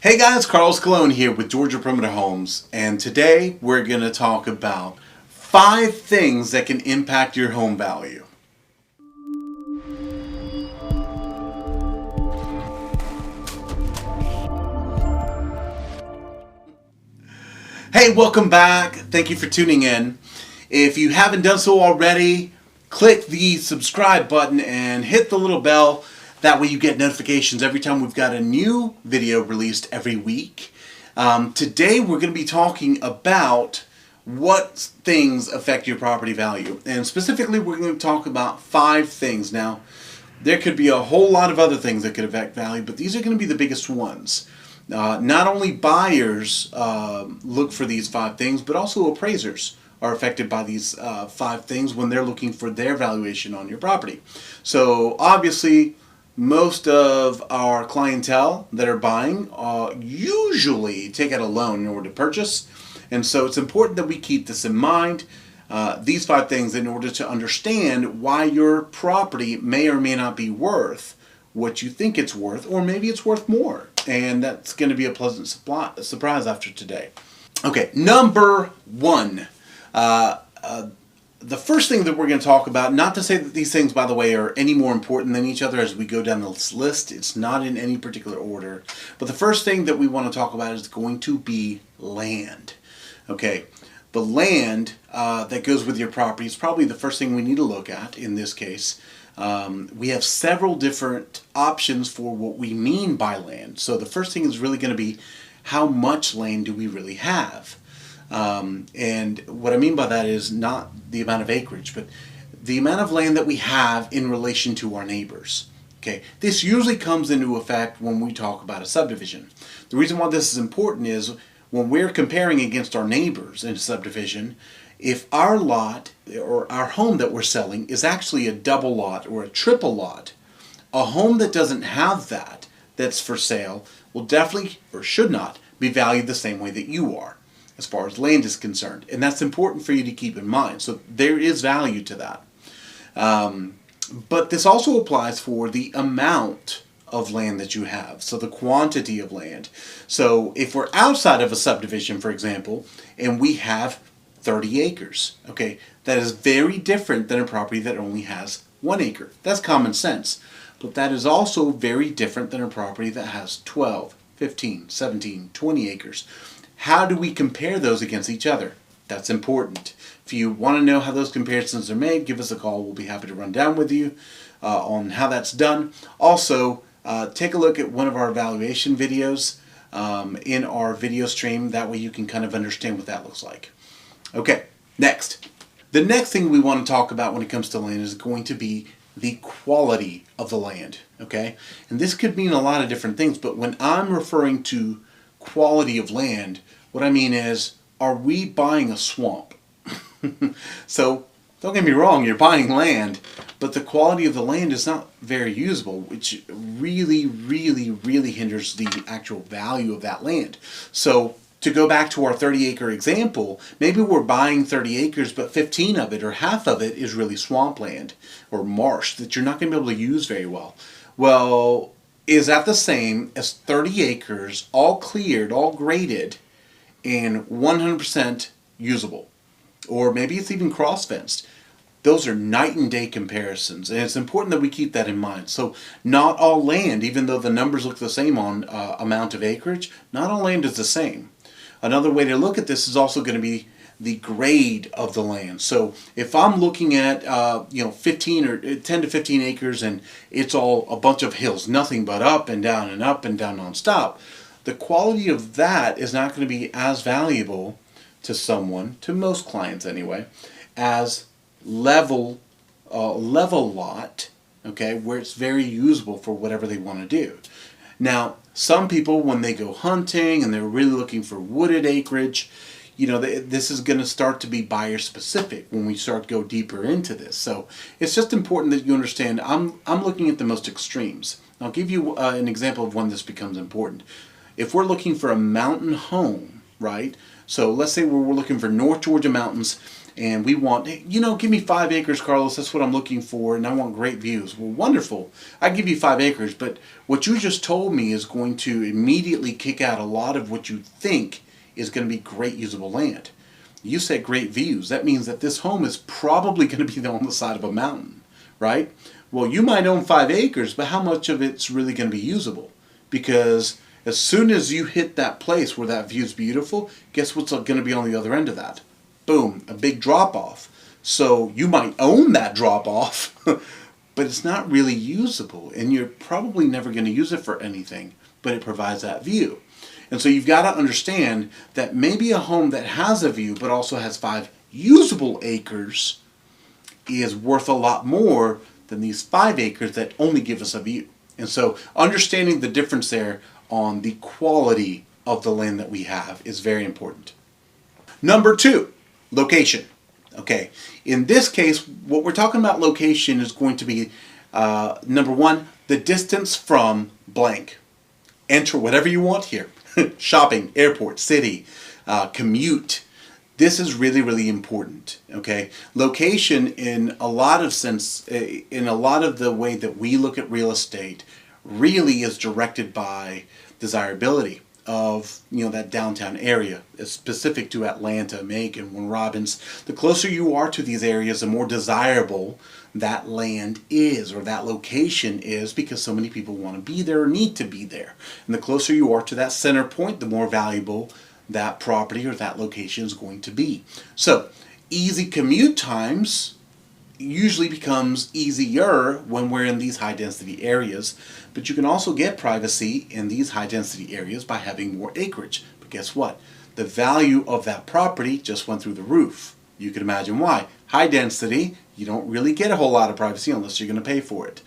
Hey guys, Carlos Colon here with Georgia Perimeter Homes, and today we're going to talk about 5 things that can impact your home value. Hey, welcome back. Thank you for tuning in. If you haven't done so already, click the subscribe button and hit the little bell. That way you get notifications every time we've got a new video released every week. Today we're going to be talking about what things affect your property value. And specifically we're going to talk about 5 things. Now, there could be a whole lot of other things that could affect value, but these are going to be the biggest ones. Not only buyers look for these 5 things, but also appraisers are affected by these 5 things when they're looking for their valuation on your property. So obviously, most of our clientele that are buying usually take out a loan in order to purchase. And so it's important that we keep this in mind, these 5 things, in order to understand why your property may or may not be worth what you think it's worth, or maybe it's worth more. And that's going to be a pleasant surprise after today. Okay, number 1. The first thing that we're going to talk about, not to say that these things, by the way, are any more important than each other as we go down this list. It's not in any particular order. But the first thing that we want to talk about is going to be land. Okay, the land that goes with your property is probably the first thing we need to look at in this case. We have several different options for what we mean by land. So the first thing is really going to be, how much land do we really have? And what I mean by that is not the amount of acreage, but the amount of land that we have in relation to our neighbors. Okay, this usually comes into effect when we talk about a subdivision. The reason why this is important is when we're comparing against our neighbors in a subdivision, if our lot or our home that we're selling is actually a double lot or a triple lot, a home that doesn't have that, that's for sale, will definitely, or should not, be valued the same way that you are, as far as land is concerned. And that's important for you to keep in mind. So there is value to that. But this also applies for the amount of land that you have, so the quantity of land. So if we're outside of a subdivision, for example, and we have 30 acres, okay, that is very different than a property that only has 1 acre. That's common sense. But that is also very different than a property that has 12, 15, 17, 20 acres. How do we compare those against each other? That's important. If you want to know how those comparisons are made, give us a call. We'll be happy to run down with you on how that's done. Also, take a look at one of our evaluation videos in our video stream. That way you can kind of understand what that looks like. Okay, next. The next thing we want to talk about when it comes to land is going to be the quality of the land. Okay, and this could mean a lot of different things, but when I'm referring to quality of land, what I mean is, are we buying a swamp? So don't get me wrong, you're buying land, but the quality of the land is not very usable, which really hinders the actual value of that land. So to go back to our 30-acre example, maybe we're buying 30 acres, but 15 of it or half of it is really swampland or marsh that you're not going to be able to use very well. Well, is that the same as 30 acres, all cleared, all graded, and 100% usable? Or maybe it's even cross-fenced. Those are night and day comparisons, and it's important that we keep that in mind. So not all land, even though the numbers look the same on amount of acreage, not all land is the same. Another way to look at this is also going to be the grade of the land. So if I'm looking at 15 or 10 to 15 acres and it's all a bunch of hills, nothing but up and down nonstop, the quality of that is not going to be as valuable to someone, to most clients anyway, as level lot, okay, where it's very usable for whatever they want to do. Now, some people, when they go hunting and they're really looking for wooded acreage, this is going to start to be buyer specific when we start to go deeper into this. So it's just important that you understand I'm looking at the most extremes. I'll give you an example of when this becomes important. If we're looking for a mountain home, right? So let's say we're looking for North Georgia mountains and we want, you know, give me 5 acres, Carlos, that's what I'm looking for, and I want great views. Well, wonderful. I give you 5 acres, but what you just told me is going to immediately kick out a lot of what you think is going to be great usable land. You said great views. That means that this home is probably going to be on the side of a mountain, right? Well, you might own 5 acres, but how much of it's really going to be usable? Because as soon as you hit that place where that view is beautiful, guess what's going to be on the other end of that? Boom, a big drop off. So you might own that drop off, but it's not really usable, and you're probably never going to use it for anything, but it provides that view. And so you've got to understand that maybe a home that has a view but also has 5 usable acres is worth a lot more than these 5 acres that only give us a view. And so understanding the difference there on the quality of the land that we have is very important. Number 2, location. Okay, in this case, what we're talking about location is going to be, number 1, the distance from blank. Enter whatever you want here. Shopping, airport, city, commute. This is really, really important. Okay, location in a lot of sense, in a lot of the way that we look at real estate, really is directed by desirability of, you know, that downtown area. It's specific to Atlanta, Macon, Warner Robins. The closer you are to these areas, the more desirable that land is, or that location is, because so many people want to be there or need to be there. And the closer you are to that center point, the more valuable that property or that location is going to be. So easy commute times usually becomes easier when we're in these high density areas, but you can also get privacy in these high density areas by having more acreage. But guess what? The value of that property just went through the roof. You can imagine why. High density, you don't really get a whole lot of privacy unless you're going to pay for it.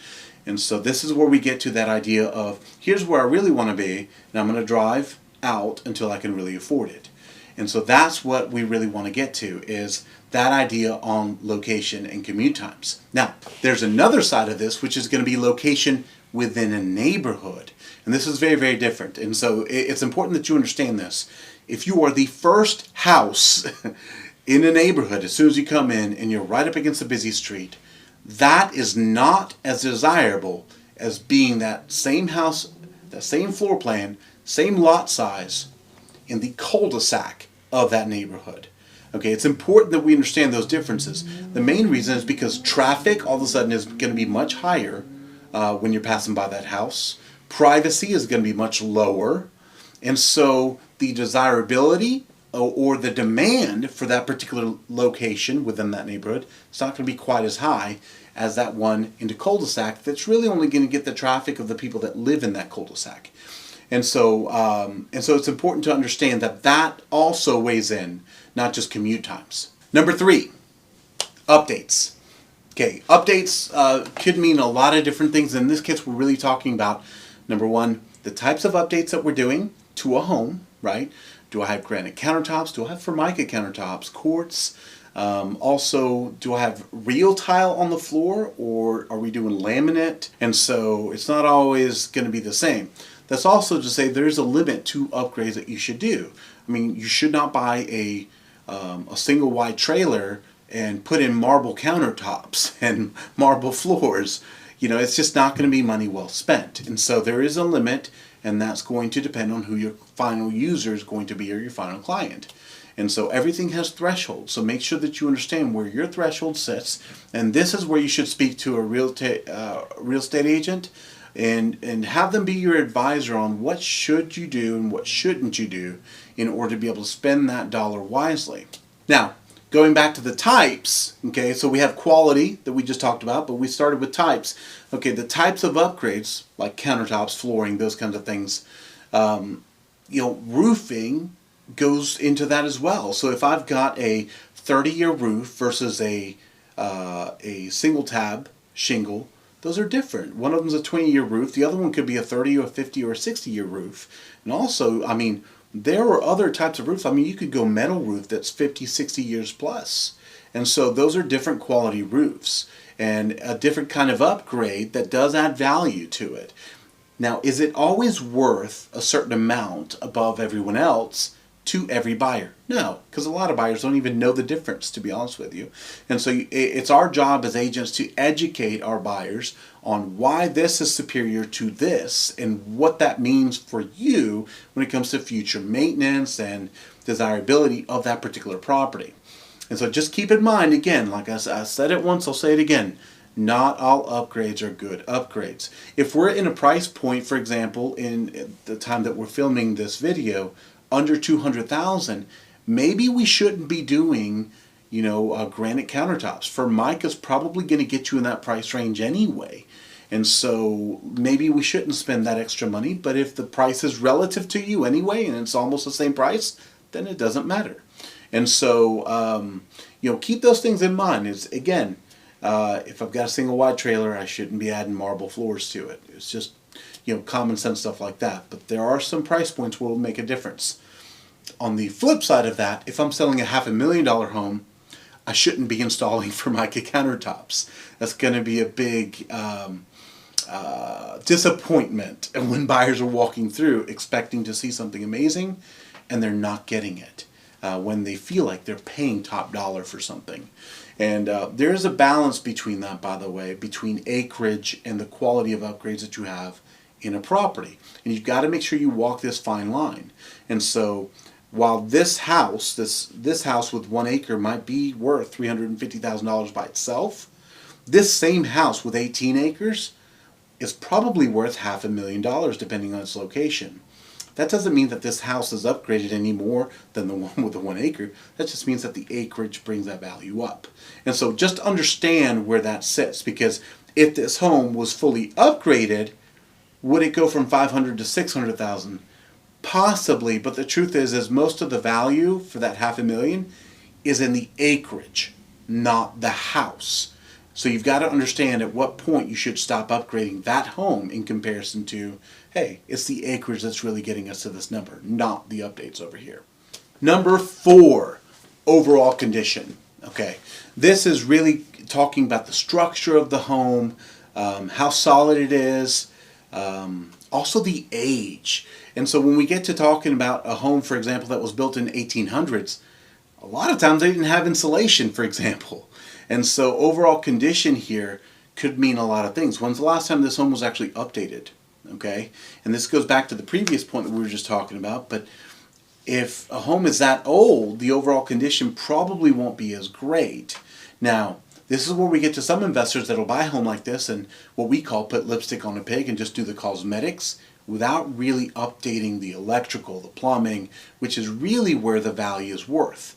And so this is where we get to that idea of, here's where I really want to be, and I'm going to drive out until I can really afford it. And so that's what we really want to get to, is that idea on location and commute times. Now, there's another side of this, which is going to be location within a neighborhood. And this is very, very different. And so it's important that you understand this. If you are the first house in a neighborhood, as soon as you come in and you're right up against a busy street, that is not as desirable as being that same house, that same floor plan, same lot size in the cul-de-sac of that neighborhood. Okay, it's important that we understand those differences. The main reason is because traffic all of a sudden is going to be much higher when you're passing by that house. Privacy is going to be much lower. And so the desirability or the demand for that particular location within that neighborhood is not going to be quite as high as that one in the cul-de-sac that's really only going to get the traffic of the people that live in that cul-de-sac. And so it's important to understand that that also weighs in, not just commute times. Number 3, updates. Okay, updates could mean a lot of different things. In this case, we're really talking about, number 1, the types of updates that we're doing to a home, right? Do I have granite countertops? Do I have Formica countertops, quartz? Also, do I have real tile on the floor, or are we doing laminate? And so it's not always going to be the same. That's also to say there's a limit to upgrades that you should do. I mean, you should not buy a single wide trailer and put in marble countertops and marble floors. You know, it's just not going to be money well spent. And so there is a limit, and that's going to depend on who your final user is going to be, or your final client. And so everything has thresholds. So make sure that you understand where your threshold sits. And this is where you should speak to a real estate agent and have them be your advisor on what should you do and what shouldn't you do in order to be able to spend that dollar wisely. Now, going back to the types, okay, so we have quality that we just talked about, but we started with types. Okay, the types of upgrades, like countertops, flooring, those kinds of things, roofing goes into that as well. So if I've got a 30-year roof versus a single tab shingle, those are different. One of them's a 20-year roof. The other one could be a 30 or 50 or 60-year roof. And also, I mean, there are other types of roofs. I mean, you could go metal roof that's 50, 60 years plus. And so those are different quality roofs and a different kind of upgrade that does add value to it. Now, is it always worth a certain amount above everyone else to every buyer? No, because a lot of buyers don't even know the difference, to be honest with you. And so it's our job as agents to educate our buyers on why this is superior to this and what that means for you when it comes to future maintenance and desirability of that particular property. And so just keep in mind, again, like I said it once, I'll say it again, not all upgrades are good upgrades. If we're in a price point, for example, in the time that we're filming this video, under 200,000, maybe we shouldn't be doing, granite countertops. Formica's probably going to get you in that price range anyway. And so maybe we shouldn't spend that extra money, but if the price is relative to you anyway and it's almost the same price, then it doesn't matter. And so, keep those things in mind. Again, if I've got a single wide trailer, I shouldn't be adding marble floors to it. It's just, common sense stuff like that. But there are some price points where it will make a difference. On the flip side of that, if I'm selling a $500,000 home, I shouldn't be installing Formica countertops. That's going to be a big disappointment when buyers are walking through expecting to see something amazing and they're not getting it. When they feel like they're paying top dollar for something. And there is a balance between that, by the way, between acreage and the quality of upgrades that you have in a property. And you've got to make sure you walk this fine line. And so while this house, this house with 1 acre might be worth $350,000 by itself, this same house with 18 acres is probably worth $500,000 depending on its location. That doesn't mean that this house is upgraded any more than the one with the 1 acre. That just means that the acreage brings that value up. And so just understand where that sits, because if this home was fully upgraded, would it go from 500 to 600,000? Possibly, but the truth is most of the value for that $500,000 is in the acreage, not the house. So you've got to understand at what point you should stop upgrading that home in comparison to, hey, it's the acreage that's really getting us to this number, not the updates over here. Number 4, overall condition. Okay, this is really talking about the structure of the home, how solid it is, also the age. And so when we get to talking about a home, for example, that was built in 1800s, a lot of times they didn't have insulation, for example. And so overall condition here could mean a lot of things. When's the last time this home was actually updated? Okay, and this goes back to the previous point that we were just talking about, but if a home is that old, the overall condition probably won't be as great. Now, this is where we get to some investors that will buy a home like this and what we call put lipstick on a pig and just do the cosmetics without really updating the electrical, the plumbing, which is really where the value is worth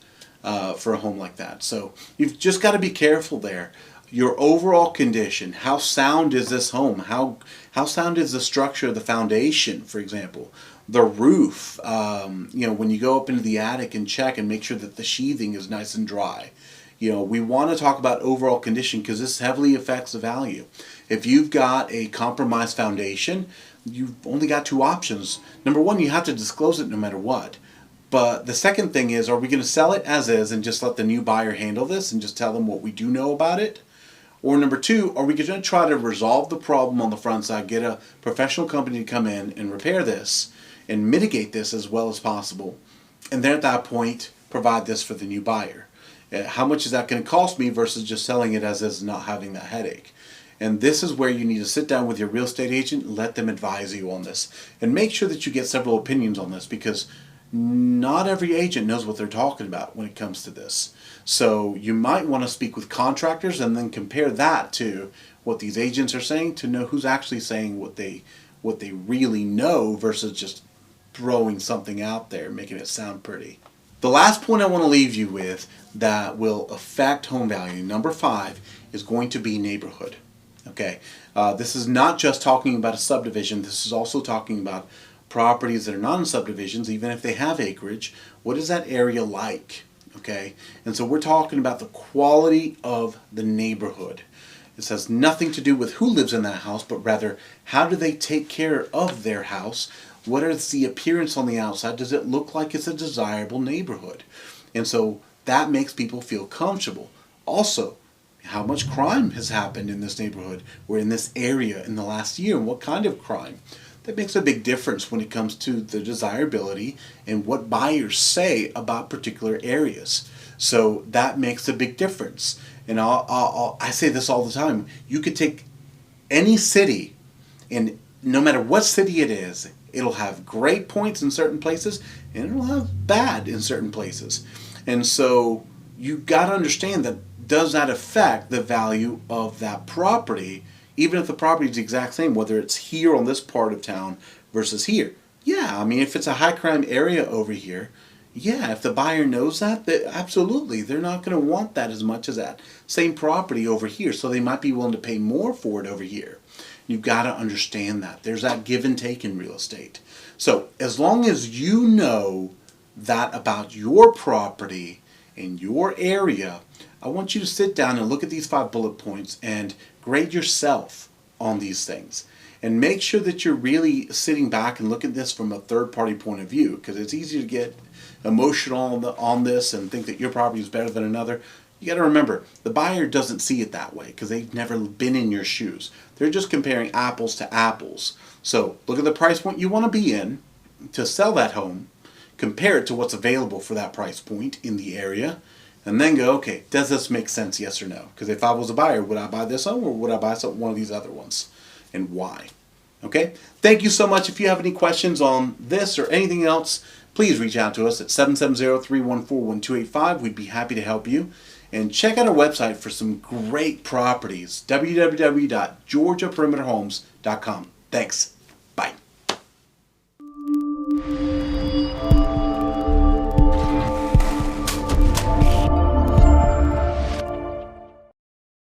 for a home like that. So you've just got to be careful there. Your overall condition, how sound is this home? How sound is the structure of the foundation, for example? The roof, when you go up into the attic and check and make sure that the sheathing is nice and dry. We want to talk about overall condition because this heavily affects the value. If you've got a compromised foundation, you've only got 2 options. Number 1, you have to disclose it no matter what. But the second thing is, are we going to sell it as is and just let the new buyer handle this and just tell them what we do know about it? Or number 2, are we going to try to resolve the problem on the front side, get a professional company to come in and repair this and mitigate this as well as possible, and then at that point provide this for the new buyer? How much is that going to cost me versus just selling it as is and not having that headache? And this is where you need to sit down with your real estate agent and let them advise you on this. And make sure that you get several opinions on this, because not every agent knows what they're talking about when it comes to this. So you might want to speak with contractors and then compare that to what these agents are saying to know who's actually saying what they really know versus just throwing something out there, making it sound pretty. The last point I want to leave you with that will affect home value, number 5, is going to be neighborhood. Okay, this is not just talking about a subdivision. This is also talking about properties that are not in subdivisions, even if they have acreage. What is that area like? Okay, and so we're talking about the quality of the neighborhood. This has nothing to do with who lives in that house, but rather how do they take care of their house? What is the appearance on the outside? Does it look like it's a desirable neighborhood? And so that makes people feel comfortable. Also, how much crime has happened in this neighborhood or in this area in the last year, and what kind of crime? that makes a big difference when it comes to the desirability and what buyers say about particular areas. So that makes a big difference. And I say this all the time. You could take any city, and no matter what city it is, it'll have great points in certain places and it'll have bad in certain places. And so you got to understand that does that affect the value of that property, even if the property is the exact same, whether it's here on this part of town versus here. Yeah, I mean, if it's a high crime area over here, yeah, if the buyer knows that, absolutely, they're not going to want that as much as that same property over here. So they might be willing to pay more for it over here. You've got to understand that. There's that give and take in real estate. So as long as you know that about your property in your area, I want you to sit down and look at these 5 bullet points and grade yourself on these things. And make sure that you're really sitting back and look at this from a third-party point of view, because it's easy to get emotional on this and think that your property is better than another. You got to remember, the buyer doesn't see it that way because they've never been in your shoes. They're just comparing apples to apples. So look at the price point you want to be in to sell that home, compare it to what's available for that price point in the area, and then go, okay, does this make sense, yes or no? Because if I was a buyer, would I buy this home or would I buy one of these other ones? And why? Okay? Thank you so much. If you have any questions on this or anything else, please reach out to us at 770-314-1285. We'd be happy to help you. And check out our website for some great properties, www.georgiaperimeterhomes.com. Thanks.